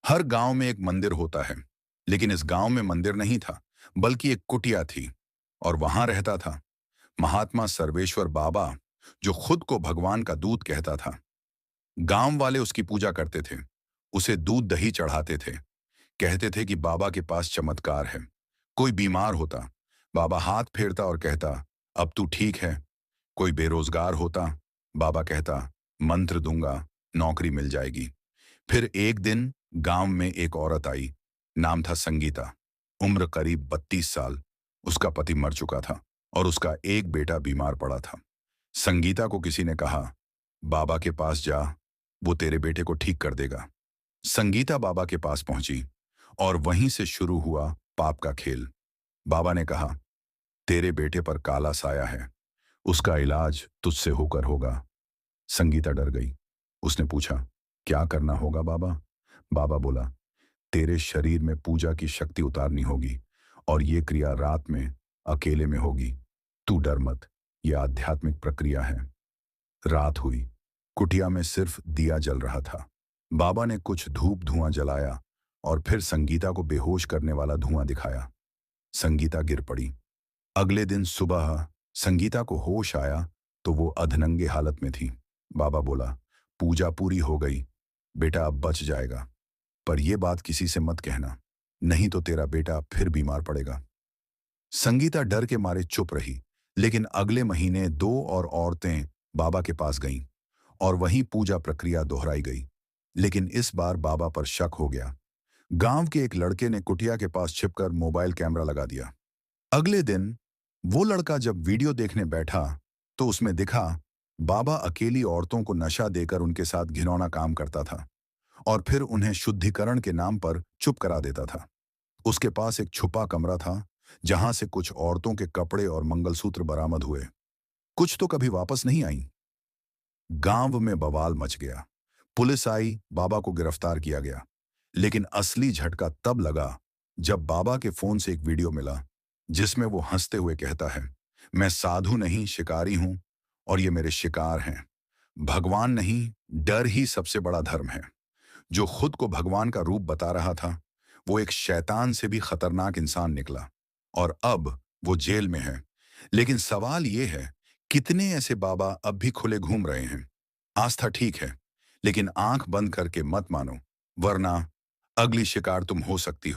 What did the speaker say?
हर गांव में एक मंदिर होता है, लेकिन इस गांव में मंदिर नहीं था, बल्कि एक कुटिया थी। और वहां रहता था महात्मा सर्वेश्वर बाबा, जो खुद को भगवान का दूत कहता था। गांव वाले उसकी पूजा करते थे, उसे दूध दही चढ़ाते थे। कहते थे कि बाबा के पास चमत्कार है। कोई बीमार होता, बाबा हाथ फेरता और कहता, अब तू ठीक है। कोई बेरोजगार होता, बाबा कहता, मंत्र दूंगा, नौकरी मिल जाएगी। फिर एक दिन गांव में एक औरत आई। नाम था संगीता। उम्र करीब 32 साल। उसका पति मर चुका था और उसका एक बेटा बीमार पड़ा था। संगीता को किसी ने कहा, बाबा के पास जा, वो तेरे बेटे को ठीक कर देगा। संगीता बाबा के पास पहुंची और वहीं से शुरू हुआ पाप का खेल। बाबा ने कहा, तेरे बेटे पर काला साया है, उसका इलाज तुझसे होकर होगा। संगीता डर गई। उसने पूछा, क्या करना होगा बाबा? बाबा बोला, तेरे शरीर में पूजा की शक्ति उतारनी होगी और ये क्रिया रात में अकेले में होगी। तू डर मत, यह आध्यात्मिक प्रक्रिया है। रात हुई। कुटिया में सिर्फ दिया जल रहा था। बाबा ने कुछ धूप धुआं जलाया और फिर संगीता को बेहोश करने वाला धुआं दिखाया। संगीता गिर पड़ी। अगले दिन सुबह संगीता को होश आया तो वो अधनंगे हालत में थी। बाबा बोला, पूजा पूरी हो गई, बेटा अब बच जाएगा। पर यह बात किसी से मत कहना, नहीं तो तेरा बेटा फिर बीमार पड़ेगा। संगीता डर के मारे चुप रही, लेकिन अगले महीने दो और औरतें बाबा के पास गईं और वहीं पूजा प्रक्रिया दोहराई गई। लेकिन इस बार बाबा पर शक हो गया। गांव के एक लड़के ने कुटिया के पास छिपकर मोबाइल कैमरा लगा दिया। अगले दिन वो लड़का जब वीडियो देखने बैठा तो उसमें दिखा बाबा अकेली औरतों को नशा देकर उनके साथ घिनौना काम करता था और फिर उन्हें शुद्धिकरण के नाम पर चुप करा देता था। उसके पास एक छुपा कमरा था जहां से कुछ औरतों के कपड़े और मंगलसूत्र बरामद हुए। कुछ तो कभी वापस नहीं आई। गांव में बवाल मच गया। पुलिस आई, बाबा को गिरफ्तार किया गया। लेकिन असली झटका तब लगा जब बाबा के फोन से एक वीडियो मिला जिसमें वो हंसते हुए कहता है, मैं साधु नहीं शिकारी हूं और ये मेरे शिकार हैं। भगवान नहीं, डर ही सबसे बड़ा धर्म है। जो खुद को भगवान का रूप बता रहा था, वो एक शैतान से भी खतरनाक इंसान निकला और अब वो जेल में है। लेकिन सवाल ये है, कितने ऐसे बाबा अब भी खुले घूम रहे हैं? आस्था ठीक है, लेकिन आंख बंद करके मत मानो, वरना अगली शिकार तुम हो सकती हो।